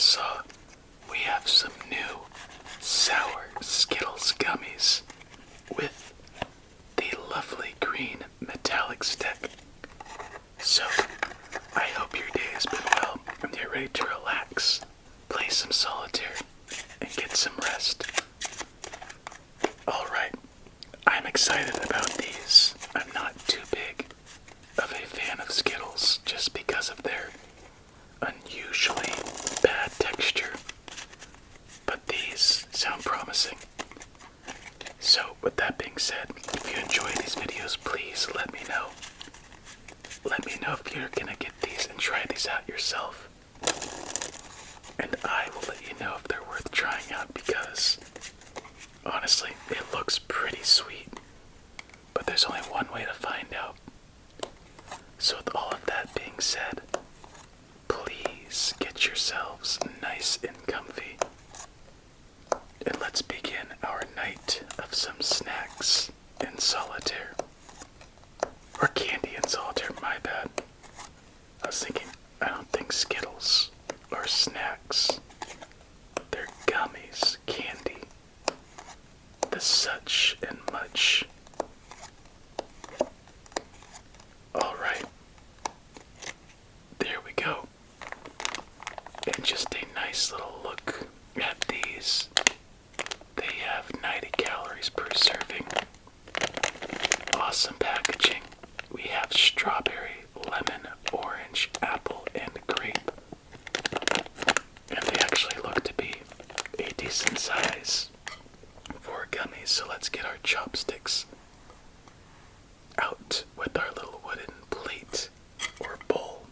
saw, we have some new sour Skittles gummies with the lovely green metallic stick. So, I hope your day has been well and you're ready to relax, play some solitaire, and get some rest. Alright, I'm excited about these. I'm not too big of a fan of Skittles just because of their unusually bad texture, but these sound promising. So with that being said, if you enjoy these videos, please let me know. Let me know if you're gonna get these and try these out yourself. And I will let you know if they're worth trying out because, honestly, it looks pretty sweet. But there's only one way to find out. So with all of that being said, please get yourselves nice and comfy. And let's begin our night of some snacks in solitaire. Or candy in solitaire, my bad. I was thinking, I don't think Skittles are snacks. They're gummies, candy. The such and much. Alright. There we go. And just a nice little look at these. They have 90 calories per serving. Awesome packaging. We have strawberry, lemon, orange, apple, and grape. And they actually look to be a decent size for gummies. So let's get our chopsticks out with our little wooden plate or bowl.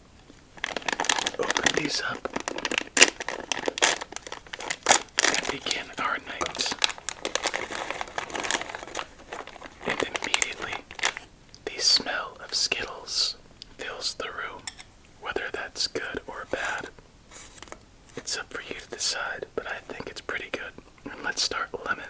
Open these up and begin our night. And immediately, the smell of Skittles fills the room. Whether that's good or bad, it's up for you to decide, but I think it's pretty good. And let's start lemon.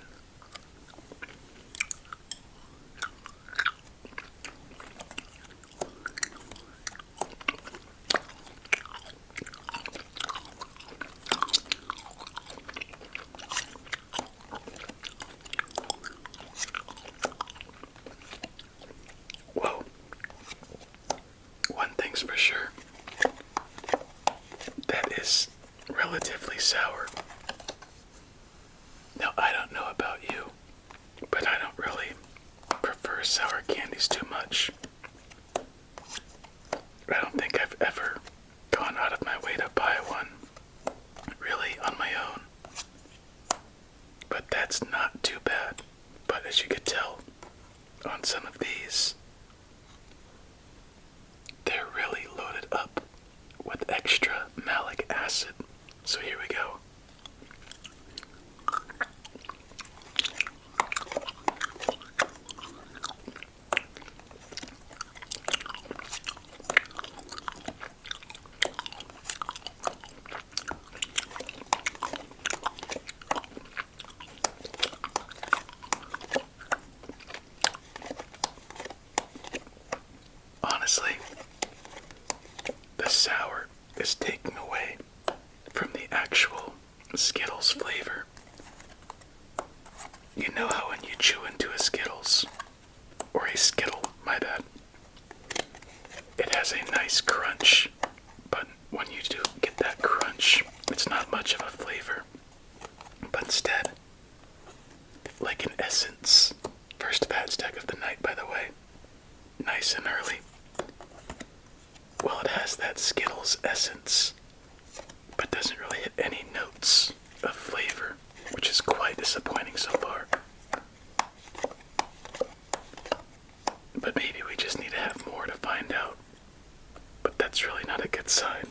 Whoa. One thing's for sure. That is relatively sour. Now, I don't know about you, but I don't really prefer sour candies too much. I don't think I've ever gone out of my way to buy one, really, on my own. But that's not too bad. But as you could tell on some of these, they're really loaded up with extra malic acid. So here we go. Honestly, the sour is taking away from the actual Skittles flavor. You know how when you chew into a Skittles, or a Skittle, my bad, it has a nice crunch, but when you do get that crunch, it's not much of a flavor. But instead, like an Essence, first fat stack of the night, by the way, nice and early. Well, it has that Skittles essence, but doesn't really hit any notes of flavor, which is quite disappointing so far. But maybe we just need to have more to find out. But that's really not a good sign.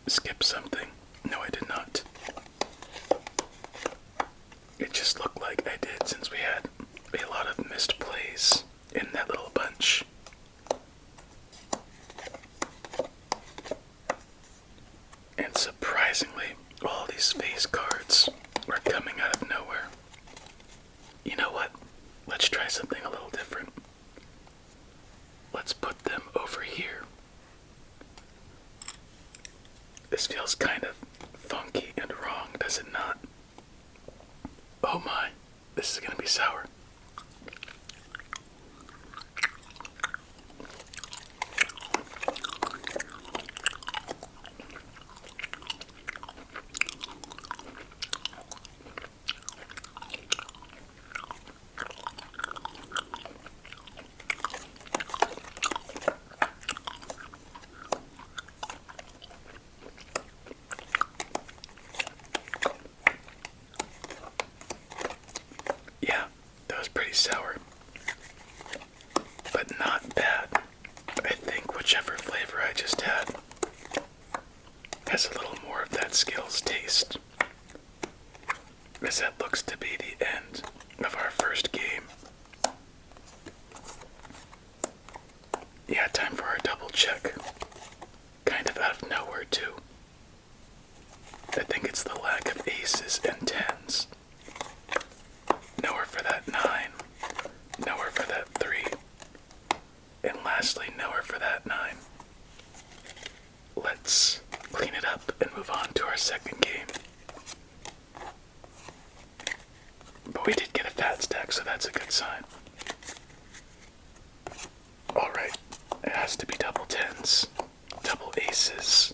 Skip something? No, I did not. It just looked like I did since we had a lot of missed plays in that little bunch. Surprisingly, all these face cards are coming out of nowhere. You know what? Let's try something a little different. Let's put them over here. This feels kind of funky and wrong, does it not? Oh my, this is gonna be sour. Yeah, that was pretty sour, but not bad. I think whichever flavor I just had has a little more of that Skittles taste, as that looks to be the end of our first game. Yeah, time for our double check. Kind of out of nowhere too. I think it's the lack of aces and tens. Nowhere for that 9, nowhere for that 3, and lastly, nowhere for that 9. Let's clean it up and move on to our second game. But we did get a fat stack, so that's a good sign. Alright, it has to be double tens, double aces,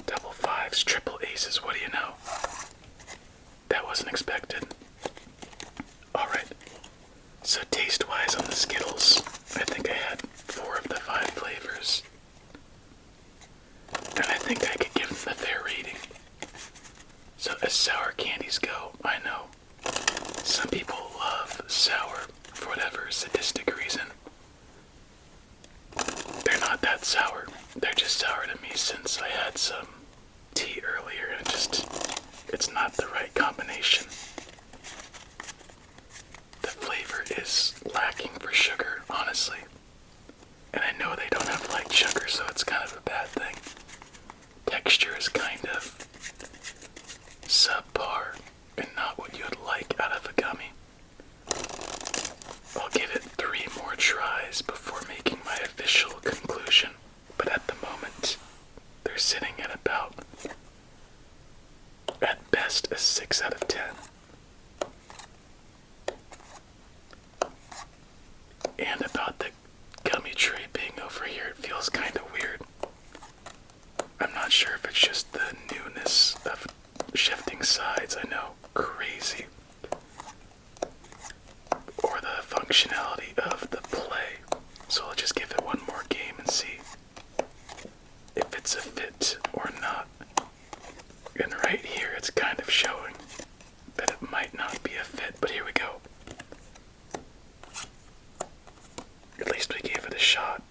double fives, triple aces, what do you know? That wasn't expected. Alright, so taste-wise on the Skittles, I think I had 4 of the 5 flavors. And I think I could give them a fair rating. So as sour candies go, I know some people love sour for whatever sadistic reason. They're not that sour. They're just sour to me since I had some tea earlier and it's not the right combination. The flavor is lacking for sugar, honestly. And I know they don't have light sugar, so it's kind of a bad thing. Texture is kind of subpar and not what you'd like out of a gummy. I'll give it 3 more tries before making my official conclusion, but at the moment, they're sitting at about, at best, a 6 out of 10. And about the gummy tray being over here, it feels kind of weird. I'm not sure if it's just the newness of shifting sides, I know, crazy, or the functionality of the play. So I'll just give it one more game and see if it's a fit or not. And right here it's kind of showing that it might not be a fit, but here we go. At least we gave it a shot,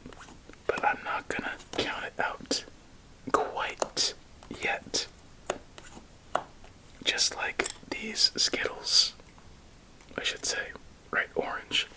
but I'm not gonna count it out quite yet. Just like these Skittles, I should say, right, orange.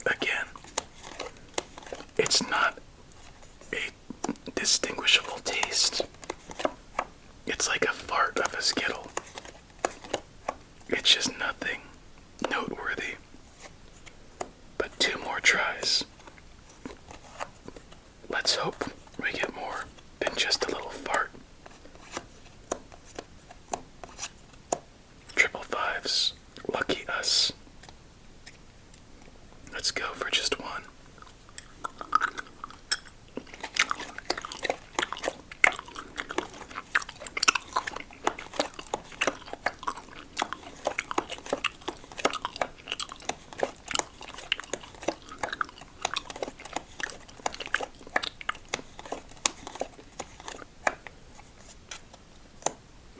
Again, it's not a distinguishable taste. It's like a fart of a Skittle. It's just nothing noteworthy. But 2 more tries. Let's hope we get more than just a little fart. Triple fives, lucky us. Let's go for just 1.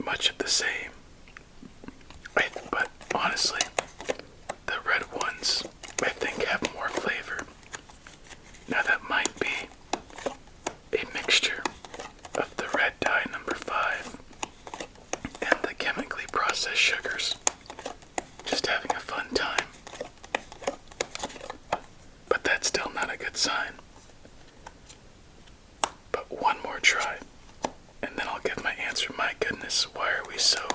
Much of the same. But honestly, the red ones I think have a good sign. But one more try, and then I'll give my answer. My goodness, why are we so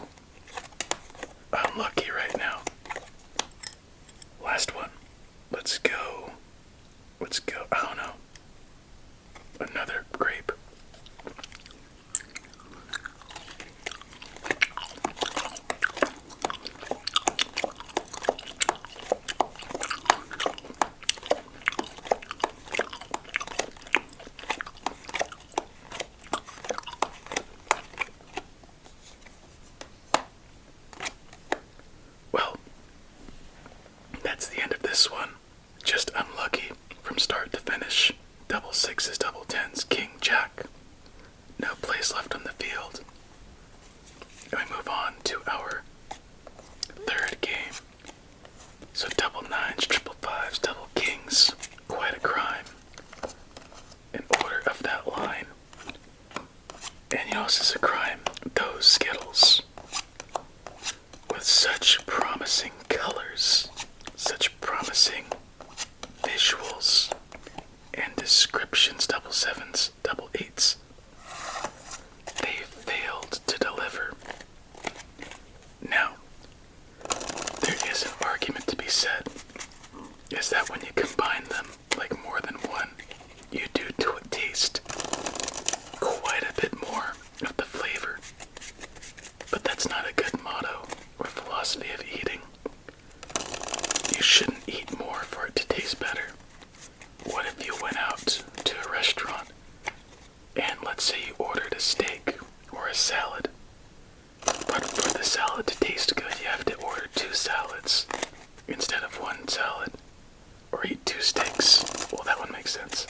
unlucky right now? Last one. Let's go. Let's go. I don't know. Another grape. Well, that's the end of this one. Just unlucky from start to finish. Double sixes, double tens, king, jack. No place left on the field. And we move on to our third game. So double nines, triple fives, double kings. Quite a crime. In order of that line. And you know, this is a crime. Those Skittles. With such promising colors. Such promising visuals and descriptions, double sevens, double eights. They failed to deliver. Now, there is an argument to be said, is that when you combine them, like more than one, you do to a taste quite a bit more of the flavor. But that's not a good motto or philosophy of eating. You shouldn't eat more for it to taste better. What if you went out to a restaurant and let's say you ordered a steak or a salad, but for the salad to taste good you have to order 2 salads instead of 1 salad, or eat 2 steaks? Well, that one makes sense.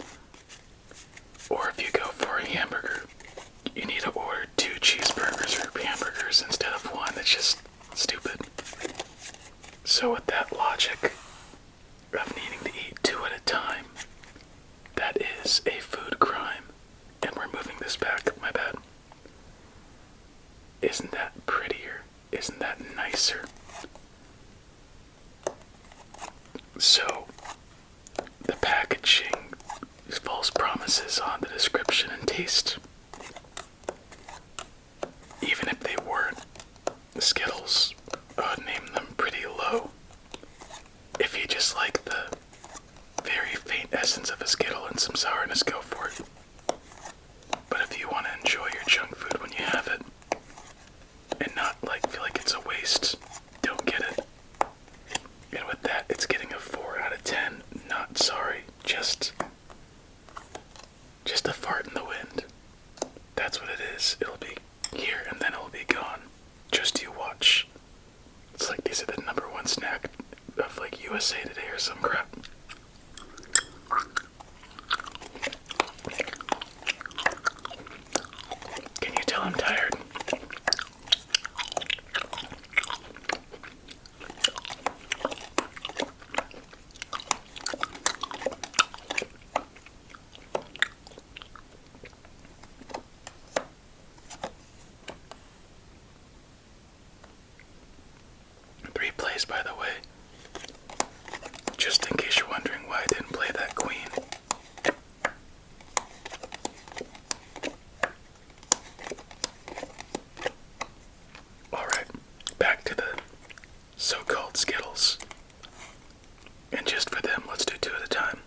Or if you go for a hamburger, you need to order 2 cheeseburgers or hamburgers instead of 1. It's just stupid. So with that logic of needing to eat 2 at a time, that is a food crime. And we're moving this back, my bad. Isn't that prettier? Isn't that nicer? So, the packaging, false promises on the description and taste. Even if they weren't, the Skittles, I would name them pretty low. If you just like the very faint essence of a Skittle and some sourness, go for it. But if you want to enjoy your junk food when you have it, and not feel like it's a waste, don't get it. And with that, it's getting a 4 out of 10. Not sorry, just a fart in the wind. That's what it is. It'll be here and then it'll be gone. Just you watch. It's like these are the #1 snack of like USA Today or some crap. Can you tell I'm tired? Plays, by the way, just in case you're wondering why I didn't play that queen. Alright, back to the so-called Skittles. And just for them, let's do 2 at a time.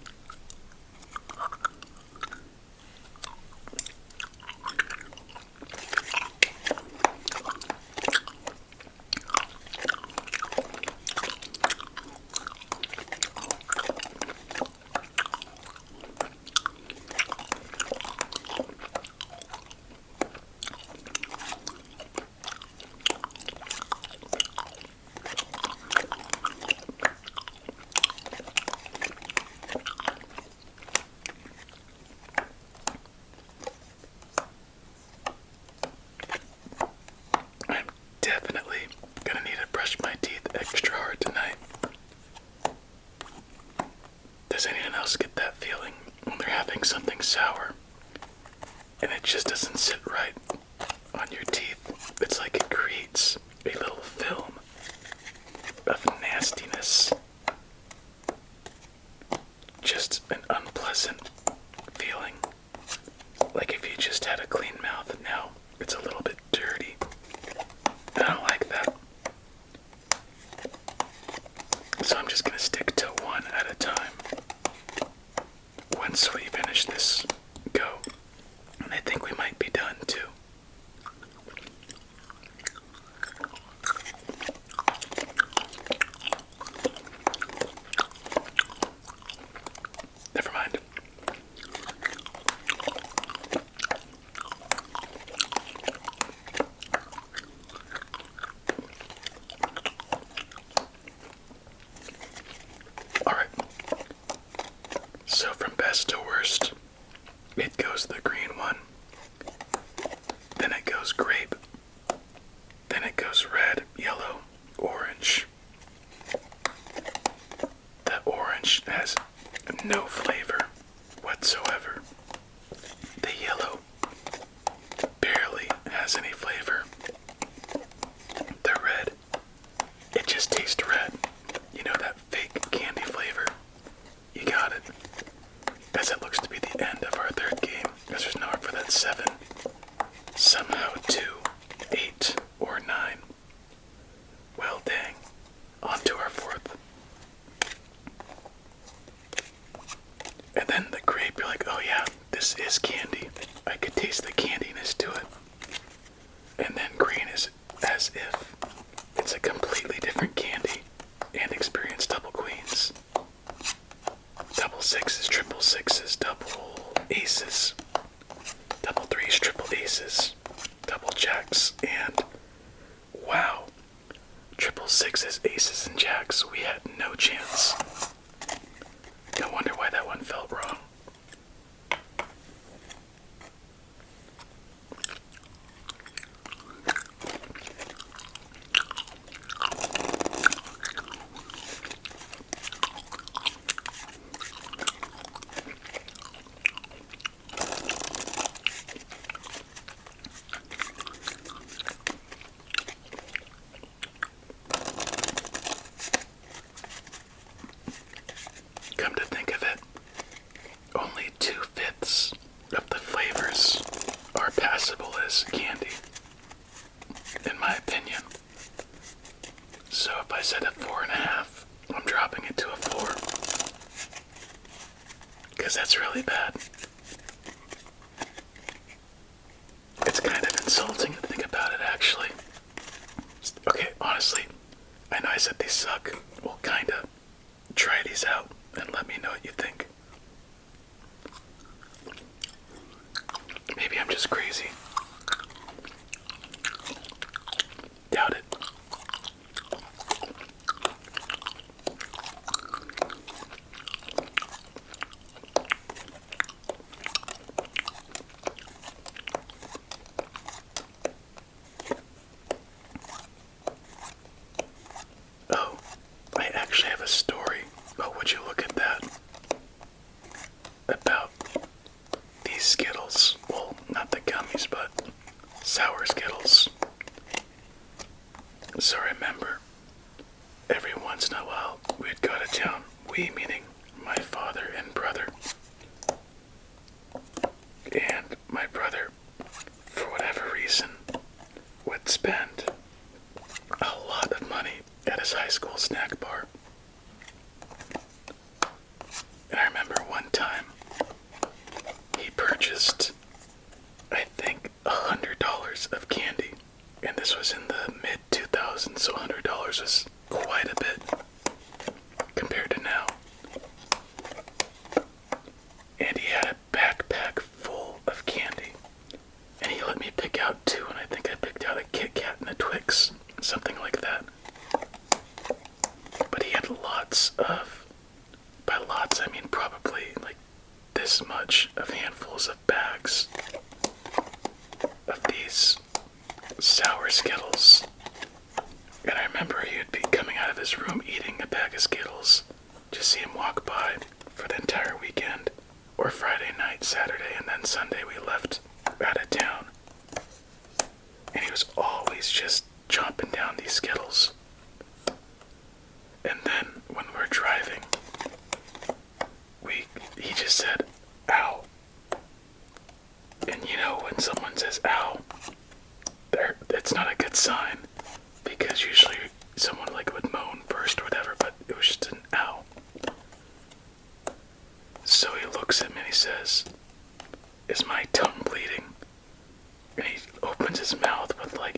Does anyone else get that feeling when they're having something sour and it just doesn't sit right on your teeth? It's like it creates a little film of nastiness. Just an unpleasant pleasant feeling. Like if you just had a clean mouth. Now it's a little bit dirty. I don't like that. So I'm just gonna stick to one at a time. Once we finish this, go. And I think we might be done too. Never mind. Alright. So from best to worst, it goes the green one. Then it goes grape. Then it goes red, yellow, orange. The orange has no flavor whatsoever. The yellow barely has any flavor. The red, it just tastes red. You know that fake candy flavor? You got it. As it looks to be the end of our third game, as there's nowhere for that 7. Somehow 2, 8, or 9. Well, dang. On to our fourth. And then the grape, you're like, oh yeah, this is candy. I could taste the candiness to it. And then green is as if it's a completely different candy and experience double queens. Double sixes, triple sixes, double aces, double threes, triple aces, double jacks, and wow, triple sixes, aces, and jacks. We had no chance. No wonder why that one felt wrong. Come to think of it, only 2/5 of the flavors are passable as candy, in my opinion. So if I said a 4.5, I'm dropping it to a 4. Because that's really bad. It's kind of insulting to think about it, actually. Okay, honestly, I know I said these suck. Well, kinda. Try these out and let me know what you think. Maybe I'm just crazy. Doubt it. Oh, I actually have a story. Oh, would you look at that? About these Skittles. Well, not the gummies, but sour Skittles. So remember, every once in a while, we'd go to town. We meaning my father and brother. And my brother, for whatever reason, would spend a lot of money at his high school snack bar. And I remember one time, he purchased, I think, $100 of candy. And this was in the mid-2000s, so $100 was quite a bit compared to now. And he had a backpack full of candy. And he let me pick out 2, and I think I picked out a Kit Kat and a Twix, something like that. But he had lots of, by lots I mean probably like this much of handfuls of bags of these sour Skittles. And I remember he would be coming out of his room eating a bag of Skittles. Just see him walk by for the entire weekend. Or Friday night, Saturday, and then Sunday we left out of town. And he was always just chomping down these Skittles. And then when we're driving, he just said, exit sign, because usually someone like would moan first or whatever, but it was just an ow. So he looks at me and he says, "Is my tongue bleeding?" And he opens his mouth with like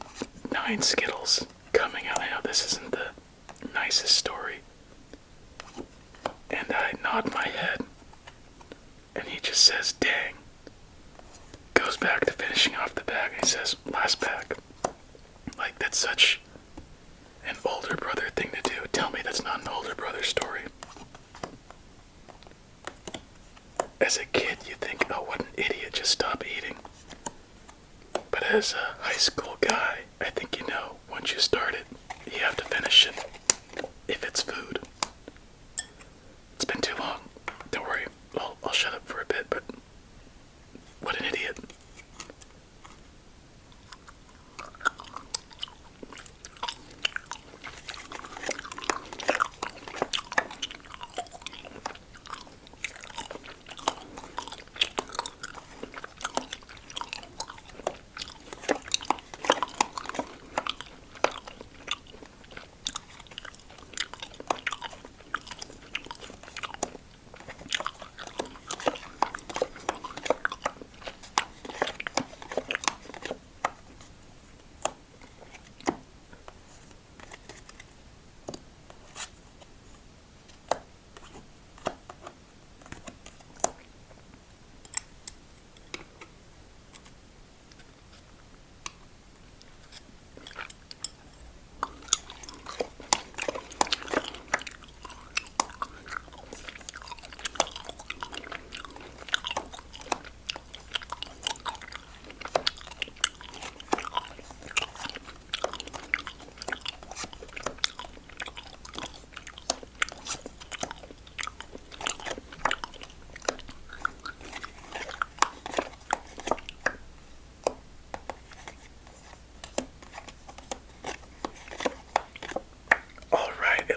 9 Skittles coming out. I know this isn't the nicest story. And I nod my head. And he just says, "Dang." Goes back to finishing off the bag and he says, "Last bag." Like, that's such an older brother thing to do. Tell me that's not an older brother story. As a kid, you think, oh, what an idiot, just stop eating. But as a high school guy, I think you know, once you start it, you have to finish it. If it's food. It's been too long. Don't worry, I'll shut up for a bit, but what an idiot.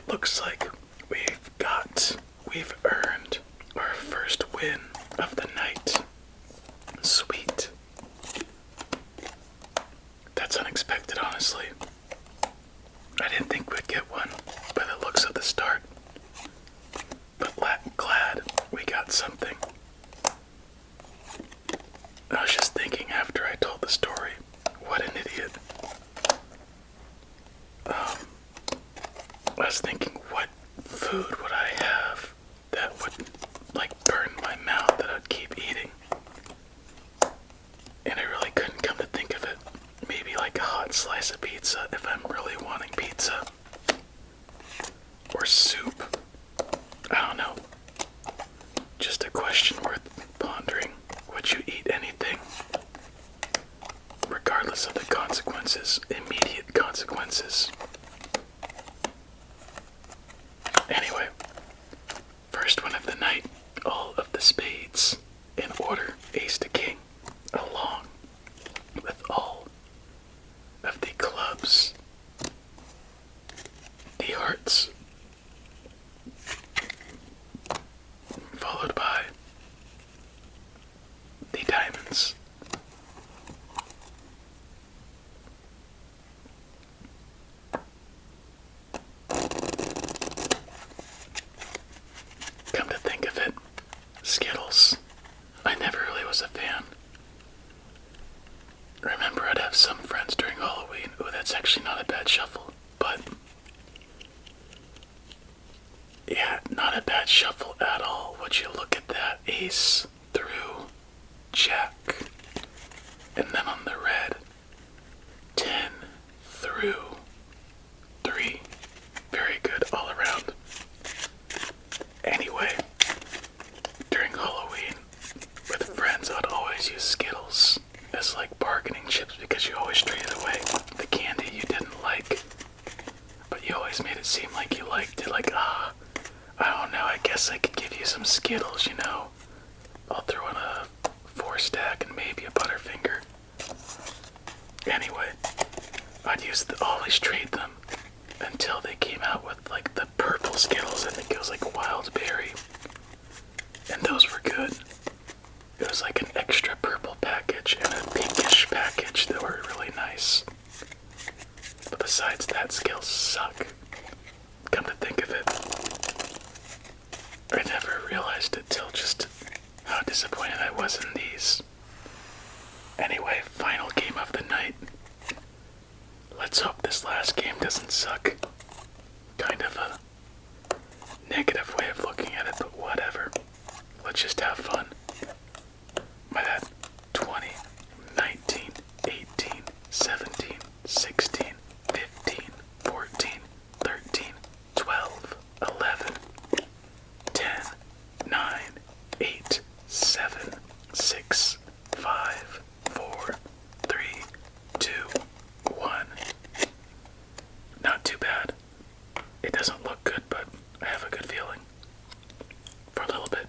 Looks like we've earned our first win of the night. Sweet. That's unexpected, honestly. I didn't think we'd get one by the looks of the start. But glad we got something. I was just thinking after I told the story, what an idiot. I was thinking, what food would I have that would, like, burn my mouth that I'd keep eating? And I really couldn't come to think of it. Maybe like a hot slice of pizza if I'm really wanting pizza. Or soup. I don't know. Just a question worth pondering. Would you eat anything? Regardless of the consequences, immediate consequences. Anyway, first one of the night, all of the spades in order, ace to king, along with all of the clubs, the hearts, followed by the diamonds. Come to think of it, Skittles, I never really was a fan. Remember, I'd have some friends during Halloween. Ooh, that's actually not a bad shuffle, but yeah, not a bad shuffle at all. Would you look at that? Ace through Jack, and then on the red, 10 through 3. Very good all around. Anyway, during Halloween, with friends, I'd always use Skittles as like bargaining chips because you always traded away the candy you didn't like, but you always made it seem like you liked it. Like, I don't know, I guess I could give you some Skittles, you know. I'll throw in a 4-stack and maybe a Butterfinger. Anyway, I'd always trade them until they came out with like the purple Skittles. I think it was like Wild Berry, and those were good. It was like an extra purple package and a pinkish package that were really nice. buzzing these. Anyway, final game of the night. Let's hope this last game doesn't suck. Kind of a negative way of looking at it, but whatever. Let's just have fun. By that, 20, 19, 18, 17, 16, 15, 14, 13, 12, 11, 10, 9, 8, 7, 6, 5, 4, 3, 2, 1. Not too bad. It doesn't look good, but I have a good feeling. For a little bit.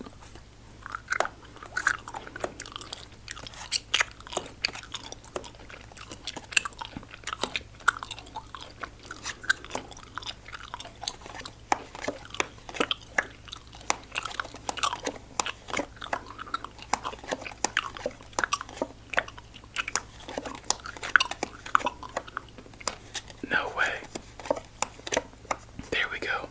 No way. There we go.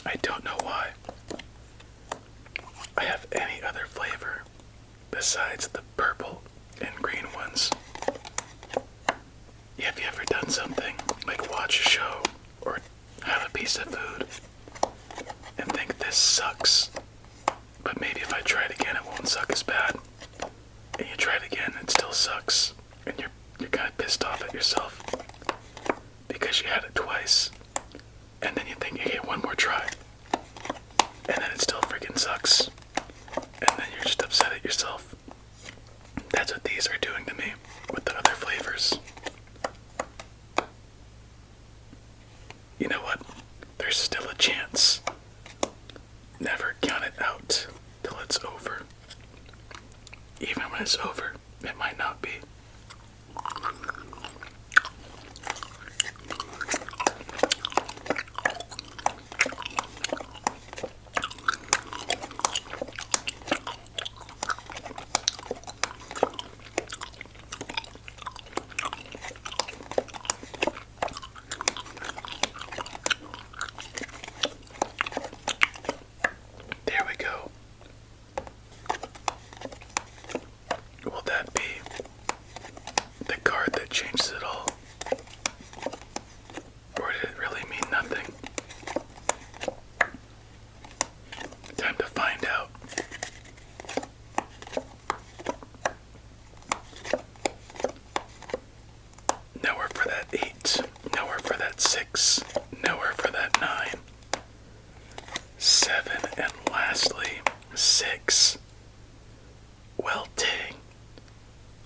I don't know why I have any other flavor besides the purple and green ones. Have you ever done something like watch a show or have a piece of food and think this sucks, but maybe if I try it again it won't suck as bad, and you try it again it still sucks, and you're kind of pissed off at yourself because you had it twice, and then you think, okay, one more try, and then it still freaking sucks, and then you're just upset at yourself. That's what these are doing to me with the other flavors. You know what? There's still a chance. Never count it out till it's over. Even when it's over, it might not be. There we go. Will that be the card that changes it all? Or did it really mean nothing? Time to find out. Nowhere for that 8, nowhere for that 6, nowhere for that 9, 7, and lastly, 6. Well, dang.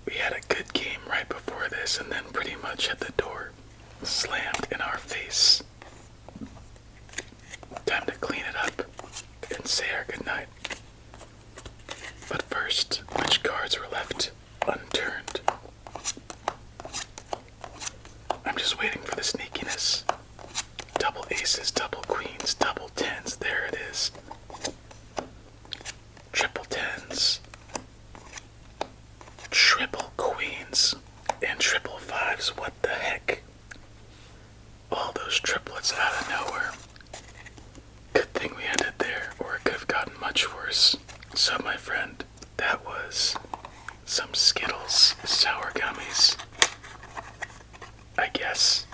We had a good game right before this, and then pretty much at the door slammed in our face. Time to clean it up and say our goodnight. But first, which cards were left unturned? I'm just waiting for the sneakiness. Double aces, double queens, double tens. There it is. Triple tens. Triple queens. And triple fives. What the heck? All those triplets out of nowhere. Good thing we ended there, or it could have gotten much worse. So, my friend, that was some Skittles sour gummies, I guess,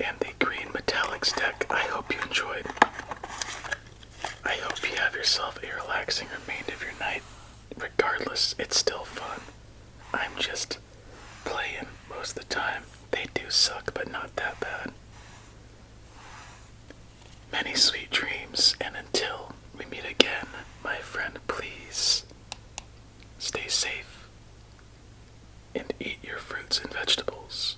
and the green metallics deck. I hope you enjoyed. I hope you have yourself a relaxing remainder of your night. Regardless, it's still fun. I'm just playing most of the time. They do suck, but not that bad. many sweet dreams, and until we meet again, my friend, please stay safe and eat your fruits and vegetables.